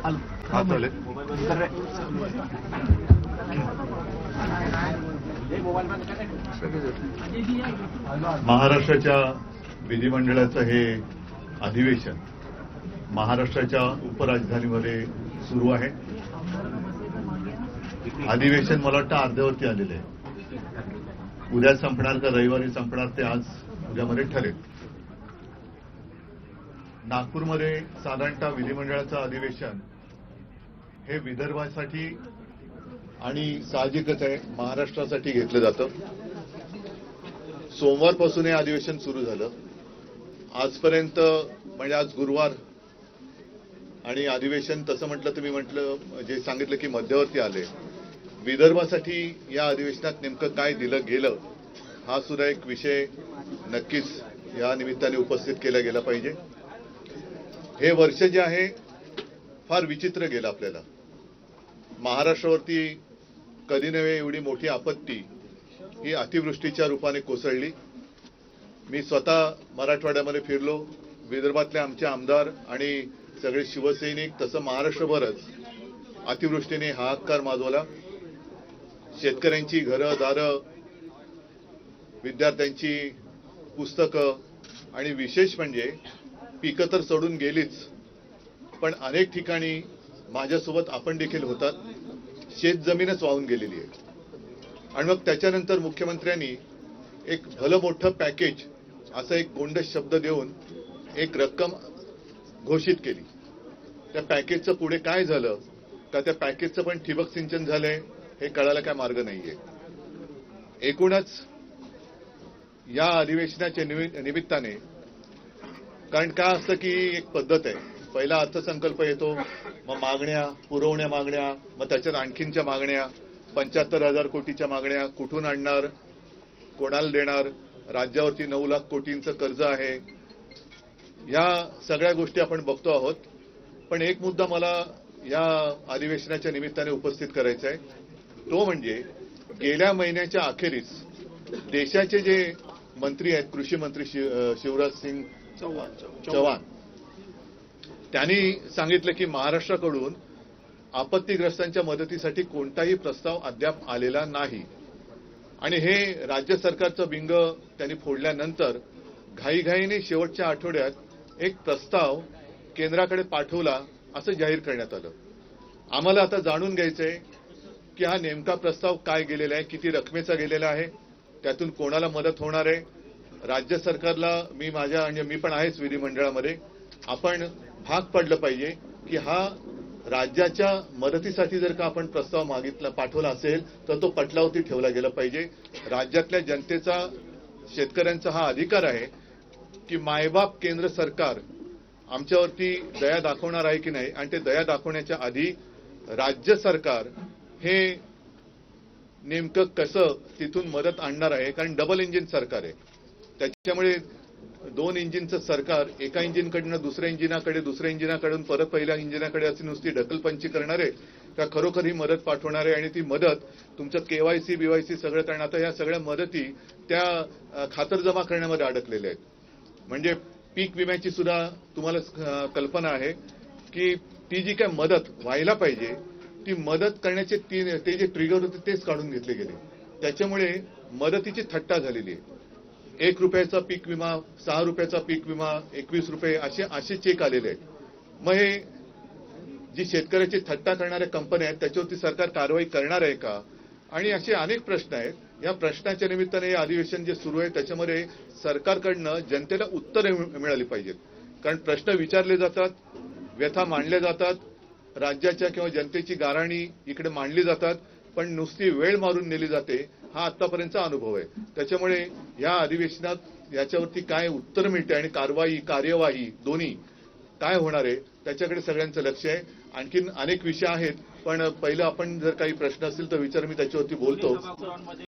हा चालेल. महाराष्ट्राच्या विधिमंडळाचं हे अधिवेशन महाराष्ट्राच्या उपराजधानीमध्ये सुरू आहे. अधिवेशन मला वाटतं अर्ध्यावरती आलेलं आहे. उद्या संपणार का रविवारी संपणार ते आज उद्यामध्ये ठरेल. नागपूरमध्ये साधारणतः विधिमंडळाचं अधिवेशन हे विदर्भासाठी आणि साहजिकच आहे महाराष्ट्रासाठी घेतलं जातं. सोमवारपासून हे अधिवेशन सुरू झालं. आजपर्यंत म्हणजे आज गुरुवार आणि अधिवेशन तसं म्हटलं तर मी म्हटलं जे सांगितलं की मध्यवर्ती आले. विदर्भासाठी या अधिवेशनात नेमकं काय दिलं गेलं हा सुद्धा एक विषय नक्कीच या निमित्ताने उपस्थित केला गेला पाहिजे. हे वर्ष जे आहे फार विचित्र गेलं आपल्याला. महाराष्ट्रावरती कधी नव्हे एवढी मोठी आपत्ती ही अतिवृष्टीच्या रूपाने कोसळली. मी स्वतः मराठवाड्यामध्ये फिरलो. विदर्भातले आमचे आमदार आणि सगळे शिवसैनिक तसं महाराष्ट्रभरच अतिवृष्टीने हाहाकार माजवला. शेतकऱ्यांची घरं दारं, विद्यार्थ्यांची पुस्तकं आणि विशेष म्हणजे पिकं तर सोडून गेलीच, पण अनेक ठिकाणी माझ्यासोबत आपण देखील होतात शेतजमीनच वाहून गेलेली आहे. आणि मग त्याच्यानंतर मुख्यमंत्र्यांनी एक भलं मोठं पॅकेज असा एक गोंडस शब्द देऊन एक रक्कम घोषित केली. त्या पॅकेजचं पुढे काय झालं का त्या पॅकेजचं पण ठिबक सिंचन झालंय हे कळायला काय मार्ग नाहीये. एकूणच या अधिवेशनाच्या निमित्ताने कारण काय असतं की एक पद्धत आहे. पहिला अर्थसंकल्प येतो, मग मागण्या पुरवण्या मागण्या, मग त्याच्यात आणखीनच्या मागण्या, 75,000 कोटीच्या मागण्या कुठून आणणार, कोणाला देणार, राज्यावरती 9 लाख कोटींचं कर्ज आहे. या सगळ्या गोष्टी आपण बघतो आहोत. पण एक मुद्दा मला या अधिवेशनाच्या निमित्ताने उपस्थित करायचा आहे. तो म्हणजे गेल्या महिन्याच्या अखेरीस देशाचे जे मंत्री आहेत, कृषी मंत्री शिवराज सिंग चौहान, त्यांनी सांगितलं की महाराष्ट्राकडून आपत्तीग्रस्तांच्या मदतीसाठी कोणताही प्रस्ताव अद्याप आलेला नाही. आणि हे राज्य सरकारचं बिंग त्यांनी फोडल्यानंतर घाईघाईने शेवटच्या आठवड्यात एक प्रस्ताव केंद्राकडे पाठवला असं जाहीर करण्यात आलं. आम्हाला आता जाणून घ्यायचंय की हा नेमका प्रस्ताव काय गेलेला आहे, किती रकमेचा गेलेला आहे, त्यातून कोणाला मदत होणार आहे. राज्य सरकारला मी पण आहेच विधिमंडळामध्ये, आपण भाग पडलं पाहिजे की हा राज्याच्या मदतीसाठी जर का आपण प्रस्ताव पाठवला असेल तर तो पटलावरती ठेवला गेला पाहिजे. राज्यातल्या जनतेचा, शेतकऱ्यांचा हा अधिकार आहे की मायबाप केंद्र सरकार आमच्यावरती दया दाखवणार आहे की नाही, आणि ते दया दाखवण्याच्या आधी राज्य सरकार हे नेमकं कसं तिथून मदत आणणार आहे. कारण डबल इंजिन सरकार आहे, त्याच्यामुळे 2 इंजिनचं सरकार एका इंजिनकडनं दुसऱ्या इंजिनाकडे, दुसऱ्या इंजिनाकडून परत पहिल्या इंजिनाकडे अशी नुसती ढकलपंची करणार आहे का खरोखर ही मदत पाठवणार आहे. आणि ती मदत तुमचं केवायसी बीवायसी सगळं, कारण आता या सगळ्या मदती त्या खातरजमा करण्यामध्ये अडकलेल्या आहेत. म्हणजे पीक विम्याची सुद्धा तुम्हाला कल्पना आहे की ती जी काय मदत व्हायला पाहिजे ती मदत करण्याचे ते जे ट्रिगर होते तेच काढून घेतले गेले. त्याच्यामुळे मदतीची थट्टा झालेली आहे. 1 रुपयाचा पीक विमा, 6 रुपयाचा पीक विमा, 21 रुपये असे चेक आलेले आहेत. मग हे जी शेतकऱ्याची थट्टा करणाऱ्या कंपन्या आहेत त्याच्यावरती सरकार कारवाई करणार आहे का, आणि असे अनेक प्रश्न आहेत. या प्रश्नाच्या निमित्ताने हे अधिवेशन जे सुरू आहे त्याच्यामध्ये सरकारकडनं जनतेला उत्तरे मिळाली पाहिजेत. कारण प्रश्न विचारले जातात, व्यथा मांडल्या जातात, राज्याच्या किंवा जनतेची गाऱ्हाणी इकडे मांडली जातात, पण नुसती वेळ मारून नेली जाते. हा आतापर्यंतचा अनुभव आहे. त्याच्यामुळे या अधिवेशनात याच्यावरती काय उत्तर मिळते आणि कार्यवाही दोन्ही काय होणार आहे त्याच्याकडे सगळ्यांचं लक्ष आहे. आणखीन अनेक विषय आहेत, पण पहिलं आपण जर काही प्रश्न असतील तर विचार, मी त्याच्यावरती बोलतो.